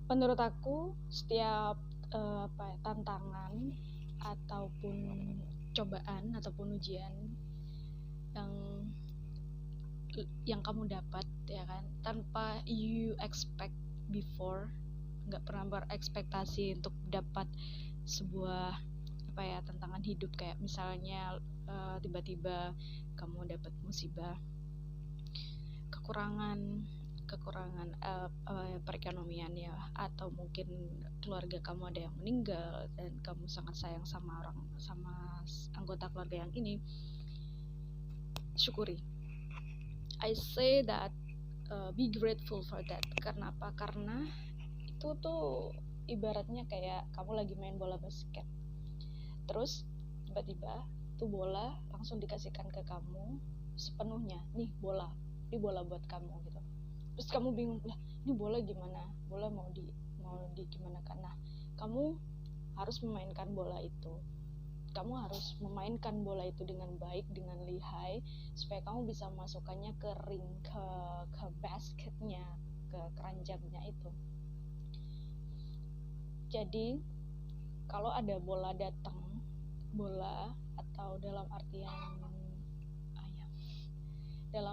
Menurut aku setiap tantangan ataupun cobaan ataupun ujian yang kamu dapat, ya kan, tanpa you expect before, nggak pernah berekspektasi untuk dapat sebuah tantangan hidup, kayak misalnya tiba-tiba kamu dapat musibah, kekurangan perekonomian ya, atau mungkin keluarga kamu ada yang meninggal dan kamu sangat sayang sama anggota keluarga yang ini. Syukuri. I say that be grateful for that. Karena apa? Karena itu tuh ibaratnya kayak kamu lagi main bola basket, terus tiba-tiba tuh bola langsung dikasihkan ke kamu sepenuhnya, nih bola buat kamu gitu. Terus kamu bingung, lah ini bola gimana, bola mau di gimana kan. Nah, kamu harus memainkan bola itu, dengan baik, dengan lihai, supaya kamu bisa memasukkannya ke ring, ke basketnya, ke keranjangnya itu. Jadi kalau ada bola datang, bola atau dalam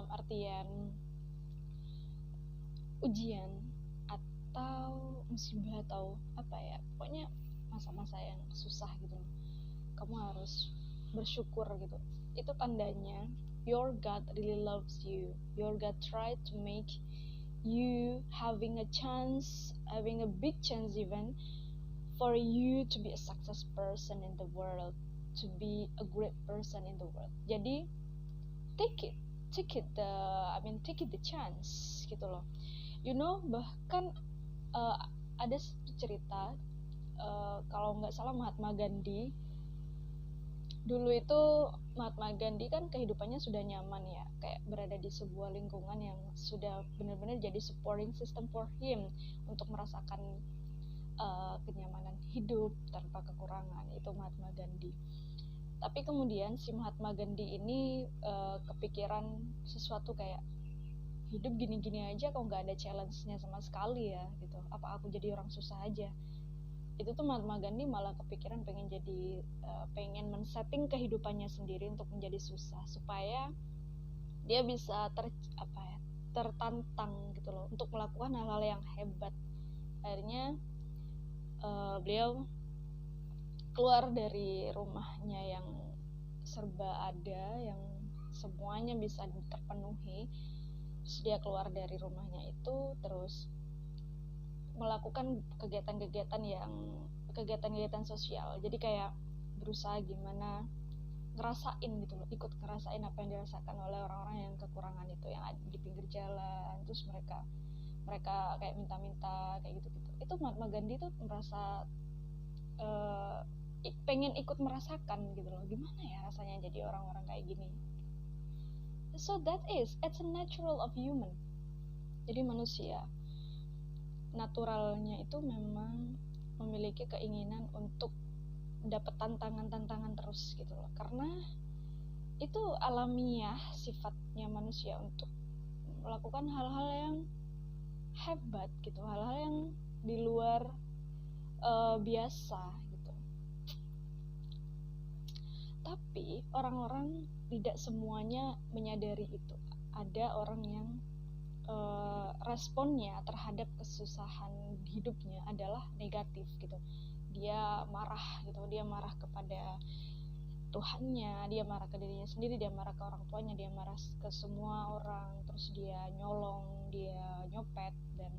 artian ujian atau musibah atau pokoknya masa-masa yang susah gitu, kamu harus bersyukur gitu. Itu tandanya your God really loves you. Your God try to make you having a big chance even for you to be a success person in the world, to be a great person in the world. Jadi take it the chance gitu loh. Bahkan ada cerita, kalau nggak salah Mahatma Gandhi dulu itu. Mahatma Gandhi kan kehidupannya sudah nyaman ya, kayak berada di sebuah lingkungan yang sudah benar-benar jadi supporting system for him untuk merasakan kenyamanan hidup tanpa kekurangan. Itu Mahatma Gandhi. Tapi kemudian si Mahatma Gandhi ini kepikiran sesuatu, kayak hidup gini-gini aja kok nggak ada challenge-nya sama sekali ya gitu, apa aku jadi orang susah aja. Itu tuh Mahatma Gandhi malah kepikiran pengen men-setting kehidupannya sendiri untuk menjadi susah, supaya dia bisa tertantang gitu loh untuk melakukan hal-hal yang hebat. Akhirnya beliau keluar dari rumahnya yang serba ada, yang semuanya bisa terpenuhi. Terus dia keluar dari rumahnya itu, terus melakukan kegiatan sosial. Jadi kayak berusaha gimana ngerasain gitu loh, ikut ngerasain apa yang dirasakan oleh orang-orang yang kekurangan itu, yang ada di pinggir jalan. Terus mereka kayak minta-minta kayak gitu-gitu. Itu Mahatma Gandhi tuh merasa pengen ikut merasakan gitu loh, gimana ya rasanya jadi orang-orang kayak gini. So it's a natural of human. Jadi manusia naturalnya itu memang memiliki keinginan untuk dapat tantangan terus gitu loh, karena itu alamiah sifatnya manusia untuk melakukan hal-hal yang hebat gitu, hal-hal yang di luar biasa gitu. Tapi orang-orang tidak semuanya menyadari itu. Ada orang yang responnya terhadap kesusahan hidupnya adalah negatif gitu. Dia marah kepada Tuhannya, dia marah ke dirinya sendiri, dia marah ke orang tuanya, dia marah ke semua orang. Terus dia nyolong, dia nyopet, dan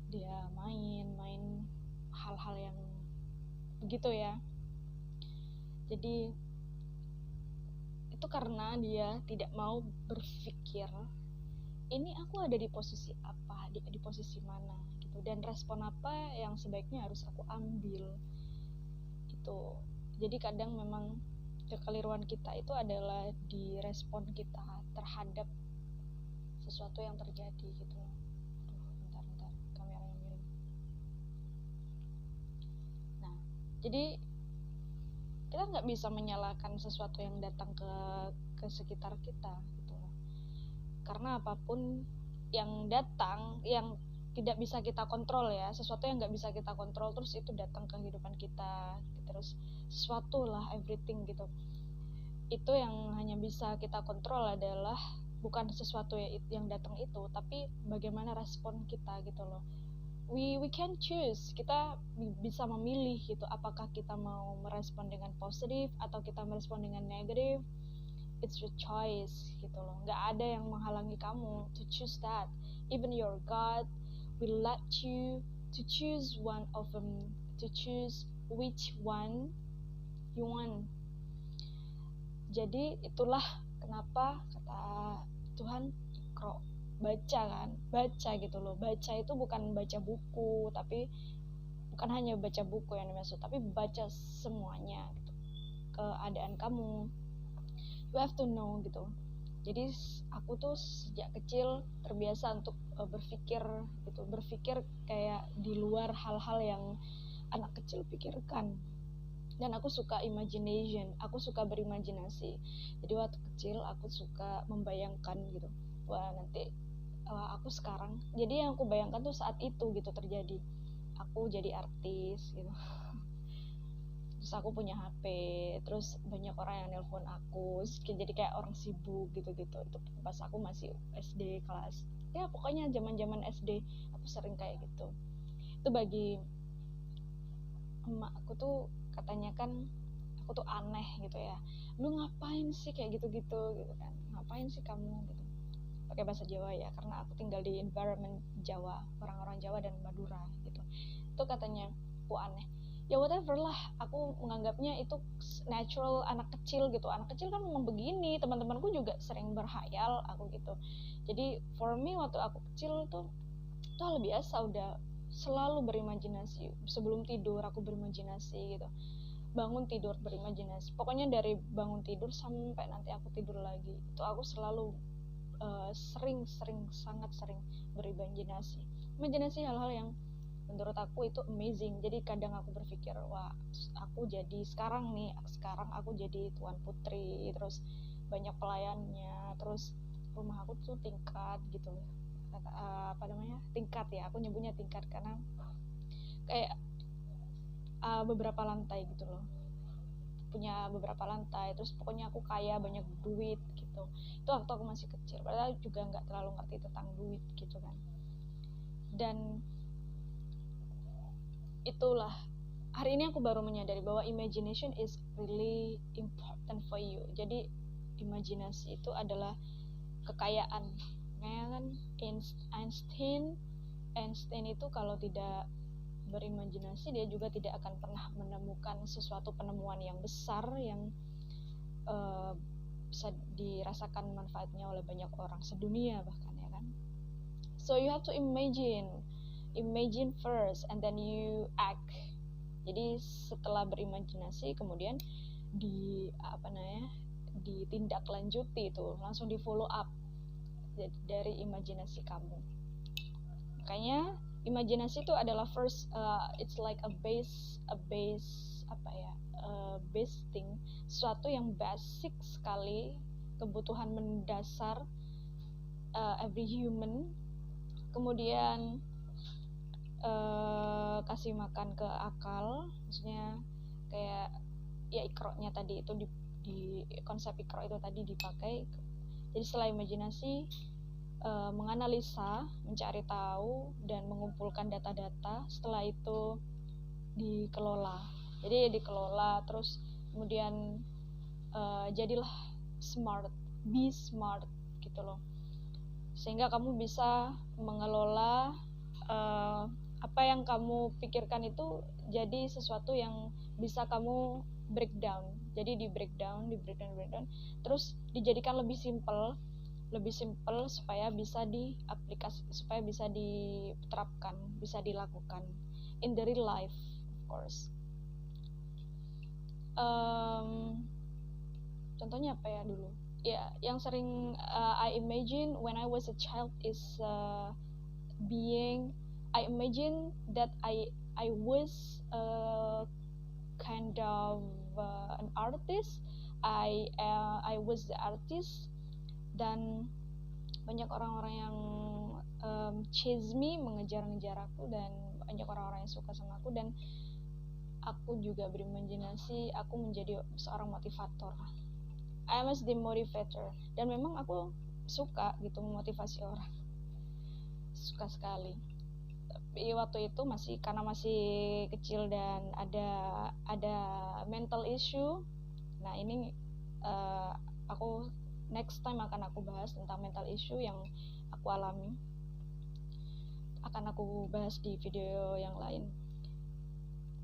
dia main hal-hal yang begitu ya. Jadi itu karena dia tidak mau berpikir, ini aku ada di posisi apa, di posisi mana gitu, dan respon apa yang sebaiknya harus aku ambil itu. Jadi kadang memang kekeliruan kita itu adalah di respon kita terhadap sesuatu yang terjadi gitu. Bentar kameranya miring. Nah, jadi kita nggak bisa menyalahkan sesuatu yang datang ke sekitar kita gitu, karena apapun yang datang, yang tidak bisa kita kontrol ya, sesuatu yang nggak bisa kita kontrol terus itu datang ke kehidupan kita, terus sesuatu lah, everything gitu. Itu yang hanya bisa kita kontrol adalah bukan sesuatu yang datang itu, tapi bagaimana respon kita gitu loh. We can choose, kita bisa memilih gitu, apakah kita mau merespon dengan positif atau kita merespon dengan negatif. It's your choice gitu loh, nggak ada yang menghalangi kamu to choose that. Even your God will let you to choose one of them, to choose which one you want. Jadi itulah kenapa kata Tuhan, Iqra, baca kan, baca gitu loh. Baca itu bukan baca buku, tapi bukan hanya baca buku yang dimaksud, tapi baca semuanya gitu. Keadaan kamu, you have to know gitu. Jadi aku tuh sejak kecil terbiasa untuk berpikir gitu, berpikir kayak di luar hal-hal yang anak kecil pikirkan. Dan aku suka imagination, aku suka berimajinasi. Jadi waktu kecil aku suka membayangkan gitu, wah nanti aku sekarang, jadi yang aku bayangkan tuh saat itu gitu terjadi, aku jadi artis gitu. Terus aku punya HP, terus banyak orang yang nelpon aku, jadi kayak orang sibuk gitu-gitu. Itu pas aku masih SD kelas, ya pokoknya zaman-zaman SD aku sering kayak gitu. Itu bagi emak aku tuh katanya kan aku tuh aneh gitu ya, lu ngapain sih kayak gitu-gitu gitu kan, ngapain sih kamu gitu, pakai bahasa Jawa ya karena aku tinggal di environment Jawa, orang-orang Jawa dan Madura gitu. Itu katanya aku aneh, ya whatever lah, aku menganggapnya itu natural anak kecil gitu. Anak kecil kan memang begini, teman-temanku juga sering berhayal aku gitu. Jadi for me waktu aku kecil tuh itu hal biasa, udah selalu berimajinasi. Sebelum tidur aku berimajinasi gitu, bangun tidur berimajinasi, pokoknya dari bangun tidur sampai nanti aku tidur lagi itu aku selalu sangat sering berimajinasi, imajinasi hal-hal yang menurut aku itu amazing. Jadi kadang aku berpikir, wah aku jadi sekarang aku jadi tuan putri, terus banyak pelayannya, terus rumah aku tuh tingkat gitu, tingkat ya, aku nyebutnya tingkat karena kayak beberapa lantai gitu loh, punya beberapa lantai, terus pokoknya aku kaya, banyak duit gitu. Itu waktu aku masih kecil, padahal juga nggak terlalu ngerti tentang duit gitu kan. Dan itulah hari ini aku baru menyadari bahwa imagination is really important for you. Jadi imajinasi itu adalah kekayaan. Kayak kan Einstein itu kalau tidak berimajinasi dia juga tidak akan pernah menemukan sesuatu penemuan yang besar yang bisa dirasakan manfaatnya oleh banyak orang sedunia bahkan ya kan. So you have to imagine first and then you act. Jadi setelah berimajinasi kemudian ditindaklanjuti itu, langsung di follow up dari imajinasi kamu. Makanya imajinasi itu adalah first, it's like a base thing, sesuatu yang basic sekali, kebutuhan mendasar every human. Kemudian kasih makan ke akal, maksudnya kayak ya Iqra-nya tadi itu di konsep Iqra itu tadi dipakai. Jadi setelah imajinasi, menganalisa, mencari tahu dan mengumpulkan data-data, setelah itu dikelola. Jadi dikelola terus kemudian jadilah smart, be smart gitu loh, sehingga kamu bisa mengelola apa yang kamu pikirkan itu jadi sesuatu yang bisa kamu breakdown. Jadi di breakdown, terus dijadikan lebih simple supaya bisa diaplikasi, supaya bisa diterapkan, bisa dilakukan in the real life, of course. Contohnya apa ya dulu? Ya, yang sering I imagine when I was a child is I imagine that I was kind of an artist. I was the artist, dan banyak orang-orang yang chase me, mengejar-ngejar aku, dan banyak orang-orang yang suka sama aku, dan aku juga berimajinasi aku menjadi seorang motivator. I was the motivator, dan memang aku suka gitu memotivasi orang, suka sekali. Tapi waktu itu karena masih kecil dan ada mental issue. Nah ini aku next time akan aku bahas tentang mental issue yang aku alami, akan aku bahas di video yang lain.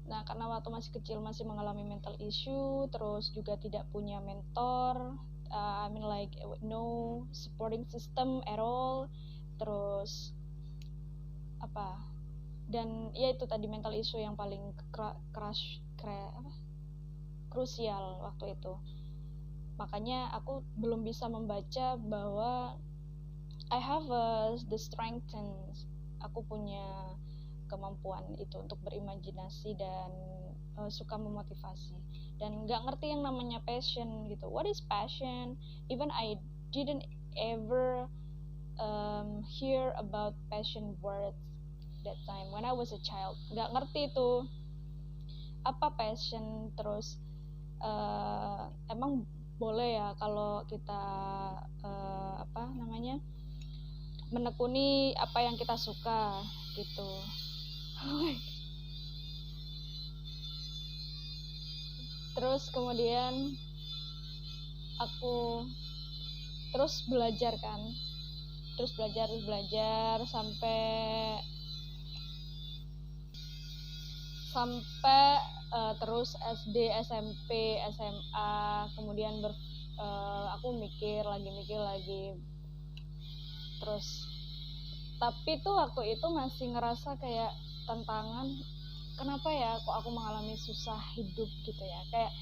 Nah karena waktu masih kecil masih mengalami mental issue, terus juga tidak punya mentor, I mean like no supporting system at all, terus dan ya itu tadi mental issue yang paling krusial waktu itu. Makanya aku belum bisa membaca bahwa I have the strength, and aku punya kemampuan itu untuk berimajinasi dan suka memotivasi, dan nggak ngerti yang namanya passion gitu. What is passion? Even I didn't ever hear about passion words that time when I was a child. Nggak ngerti itu apa passion. Terus emang boleh ya kalau kita menekuni apa yang kita suka gitu. Terus kemudian aku terus belajar sampai terus SD, SMP, SMA, kemudian aku mikir lagi. Terus tapi tuh waktu itu masih ngerasa kayak tantangan, kenapa ya kok aku mengalami susah hidup gitu ya, kayak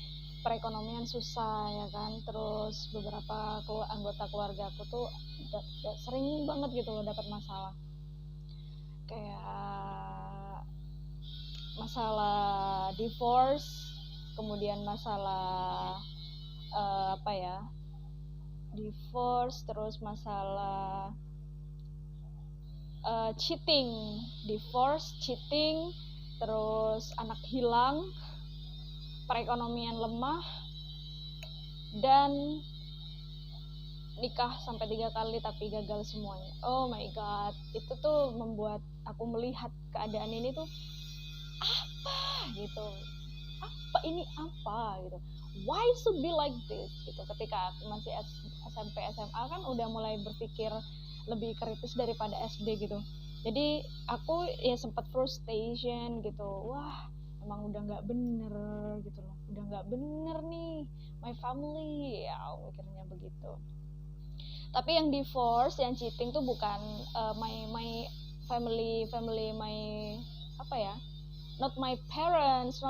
perekonomian susah ya kan. Terus beberapa anggota keluarga aku tuh sering banget gitu loh dapat masalah, kayak masalah divorce, kemudian masalah divorce, terus masalah cheating, divorce, cheating, terus anak hilang, perekonomian lemah, dan nikah sampai 3 kali tapi gagal semuanya. Oh my god, itu tuh membuat aku melihat keadaan ini tuh apa gitu, gitu, why should be like this gitu. Ketika aku masih SMP SMA kan udah mulai berpikir lebih kritis daripada SD gitu. Jadi aku ya sempat frustration gitu, wah emang udah nggak bener gitu loh, udah nggak bener nih my family ya, mikirnya begitu. Tapi yang divorce, yang cheating tuh bukan my family my not my parents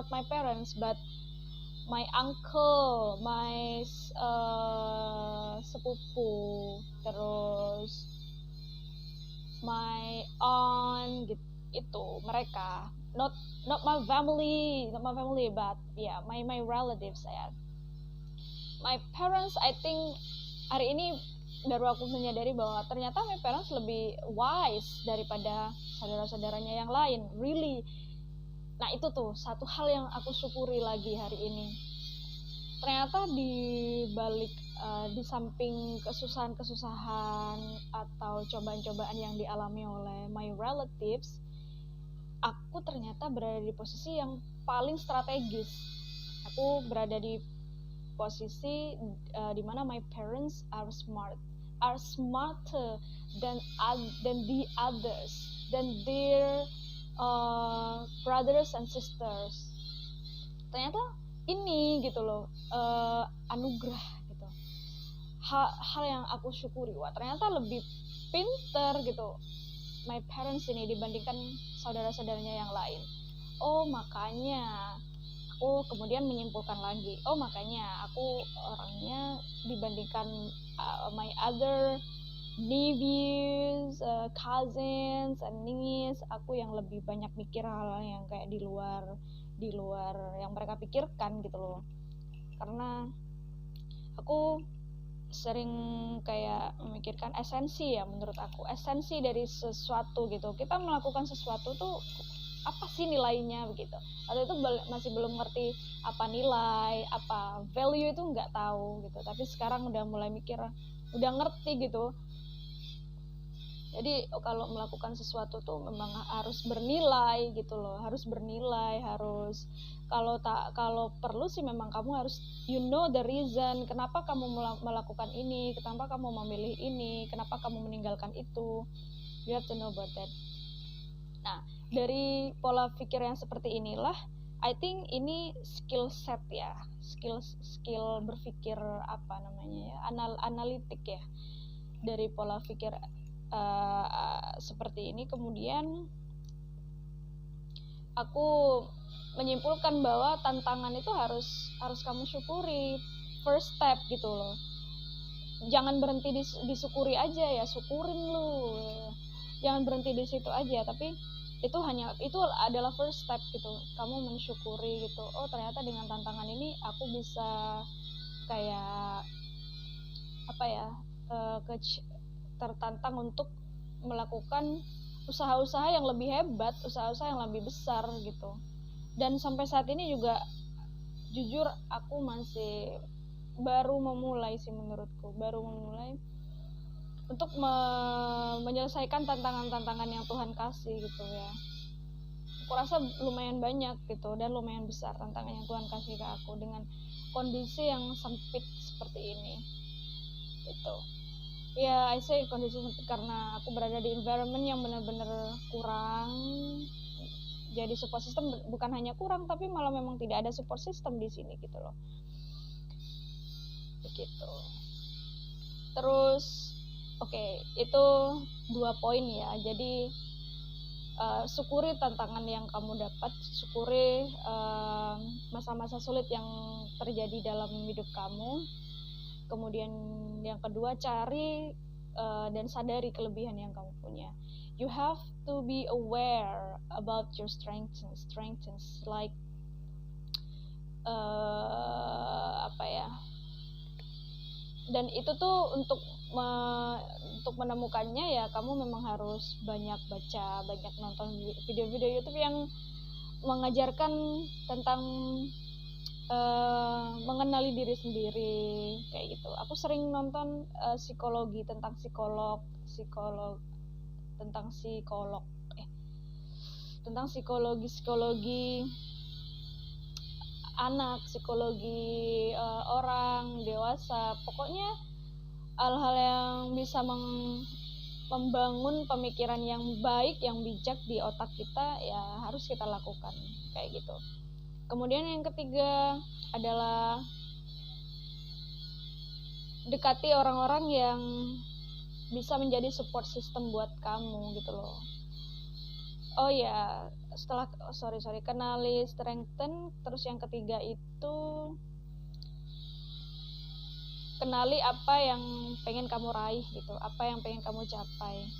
but my uncle, my sepupu, terus my aunt gitu. Itu mereka, not my family but yeah, my relatives ya. My parents, I think hari ini baru aku menyadari bahwa ternyata my parents lebih wise daripada saudara-saudaranya yang lain, really. Nah itu tuh satu hal yang aku syukuri lagi hari ini. Ternyata di balik di samping kesusahan atau cobaan-cobaan yang dialami oleh my relatives, aku ternyata berada di posisi yang paling strategis. Aku berada di posisi di mana my parents are smarter than the others, than their brothers and sisters. Ternyata ini gitu loh, anugerah gitu, hal yang aku syukuri. Wah ternyata lebih pinter gitu my parents ini dibandingkan saudara-saudaranya yang lain. Oh makanya aku kemudian menyimpulkan lagi, oh makanya aku orangnya dibandingkan my other nephews, cousins, and niece, aku yang lebih banyak mikir hal yang kayak di luar yang mereka pikirkan gitu loh. Karena aku sering kayak memikirkan esensi ya, menurut aku esensi dari sesuatu gitu. Kita melakukan sesuatu tuh apa sih nilainya begitu. Waktu itu masih belum ngerti apa nilai, apa value itu nggak tahu gitu. Tapi sekarang udah mulai mikir, udah ngerti gitu. Jadi kalau melakukan sesuatu tuh memang harus bernilai gitu loh, harus bernilai, harus kalau perlu sih memang kamu harus you know the reason kenapa kamu melakukan ini, kenapa kamu memilih ini, kenapa kamu meninggalkan itu. You have to know about that. Nah, dari pola pikir yang seperti inilah I think ini skill set ya, skill berpikir apa namanya ya, analitik ya, dari pola pikir seperti ini. Kemudian aku menyimpulkan bahwa tantangan itu harus kamu syukuri, first step gitu loh. Jangan berhenti disyukuri aja ya, syukurin lu, jangan berhenti di situ aja, tapi itu adalah first step gitu, kamu mensyukuri gitu. Oh ternyata dengan tantangan ini aku bisa kayak apa ya, tertantang untuk melakukan usaha-usaha yang lebih hebat, usaha-usaha yang lebih besar gitu. Dan sampai saat ini juga jujur aku masih baru memulai sih, menurutku baru memulai untuk menyelesaikan tantangan-tantangan yang Tuhan kasih gitu ya. Aku rasa lumayan banyak gitu dan lumayan besar tantangan yang Tuhan kasih ke aku dengan kondisi yang sempit seperti ini gitu. Ya, I say kondisi sempit karena aku berada di environment yang benar-benar kurang. Jadi support system bukan hanya kurang, tapi malah memang tidak ada support system di sini gitu loh. Begitu. Terus, oke, itu 2 poin ya. Jadi syukuri tantangan yang kamu dapat, syukuri masa-masa sulit yang terjadi dalam hidup kamu. Kemudian yang kedua, cari dan sadari kelebihan yang kamu punya. You have to be aware about your strengths like apa ya. Dan itu tuh untuk menemukannya ya kamu memang harus banyak baca, banyak nonton video-video YouTube yang mengajarkan tentang mengenali diri sendiri kayak gitu. Aku sering nonton psikologi tentang psikologi anak, psikologi orang dewasa, pokoknya hal-hal yang bisa membangun pemikiran yang baik, yang bijak di otak kita ya harus kita lakukan kayak gitu. Kemudian yang ketiga adalah dekati orang-orang yang bisa menjadi support system buat kamu gitu loh. Oh ya, kenali, strengthen. Terus yang ketiga itu kenali apa yang pengen kamu raih gitu, apa yang pengen kamu capai.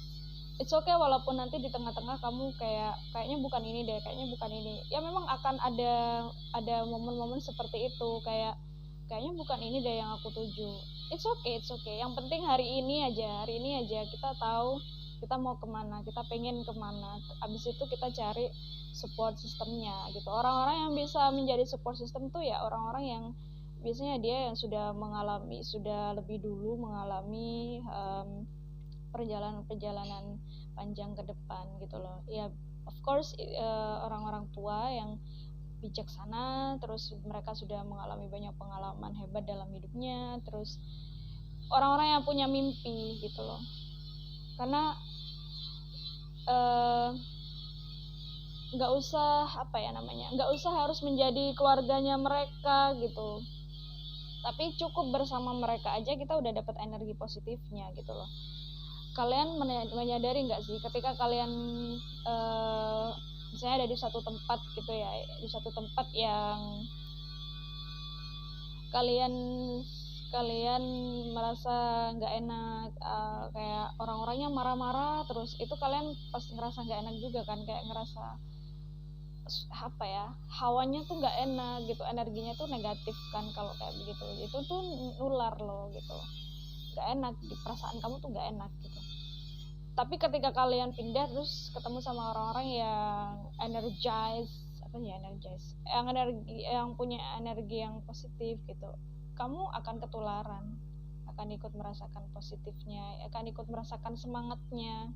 It's okay walaupun nanti di tengah-tengah kamu kayaknya bukan ini deh, kayaknya bukan ini. Ya memang akan ada momen-momen seperti itu, kayaknya bukan ini deh yang aku tuju. It's okay. Yang penting hari ini aja kita tahu kita mau kemana, kita pengen kemana. Abis itu kita cari support sistemnya gitu. Orang-orang yang bisa menjadi support system tuh ya orang-orang yang biasanya dia yang sudah lebih dulu mengalami perjalanan panjang ke depan gitu loh. Ya of course orang-orang tua yang bijaksana, terus mereka sudah mengalami banyak pengalaman hebat dalam hidupnya, terus orang-orang yang punya mimpi gitu loh. Karena nggak usah harus menjadi keluarganya mereka gitu, tapi cukup bersama mereka aja kita udah dapat energi positifnya gitu loh. Kalian menyadari nggak sih ketika kalian misalnya ada di satu tempat gitu ya, di satu tempat yang kalian merasa nggak enak, kayak orang-orangnya marah-marah terus, itu kalian pasti ngerasa nggak enak juga kan, kayak ngerasa apa ya, hawanya tuh nggak enak gitu, energinya tuh negatif kan kalau kayak begitu. Itu tuh nular loh gitu. gak enak, di perasaan kamu tuh gak enak gitu. Tapi ketika kalian pindah terus ketemu sama orang-orang yang yang punya energi yang positif gitu, kamu akan ketularan, akan ikut merasakan positifnya, akan ikut merasakan semangatnya.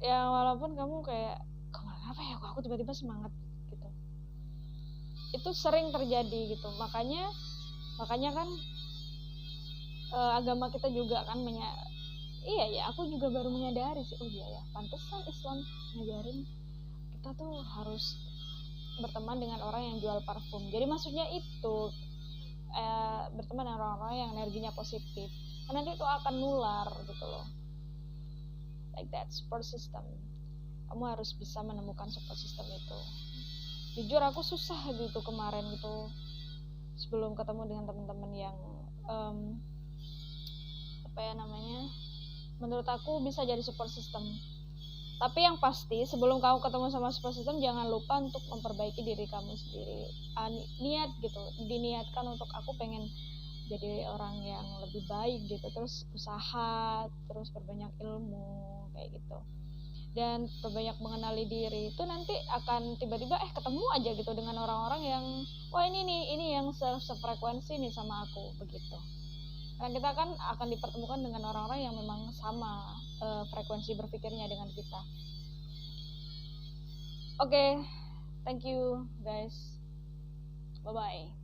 Ya walaupun kamu kayak, kenapa ya kok aku tiba-tiba semangat gitu. Itu sering terjadi gitu. Makanya kan agama kita juga kan iya ya, aku juga baru menyadari sih, oh iya ya, pantesan Islam ngajarin kita tuh harus berteman dengan orang yang jual parfum. Jadi maksudnya itu berteman dengan orang-orang yang energinya positif, karena nanti itu akan nular gitu loh. Like that support system, kamu harus bisa menemukan support system itu. Jujur aku susah gitu kemarin gitu, sebelum ketemu dengan teman-teman yang menurut aku bisa jadi support system. Tapi yang pasti sebelum kamu ketemu sama support system, jangan lupa untuk memperbaiki diri kamu sendiri. Niat gitu, diniatkan untuk aku pengen jadi orang yang lebih baik gitu, terus usaha, terus perbanyak ilmu kayak gitu, dan perbanyak mengenali diri. Itu nanti akan tiba-tiba ketemu aja gitu dengan orang-orang yang wah ini yang sefrekuensi nih sama aku begitu. Karena kita kan akan dipertemukan dengan orang-orang yang memang sama frekuensi berpikirnya dengan kita. Oke, thank you guys, bye bye.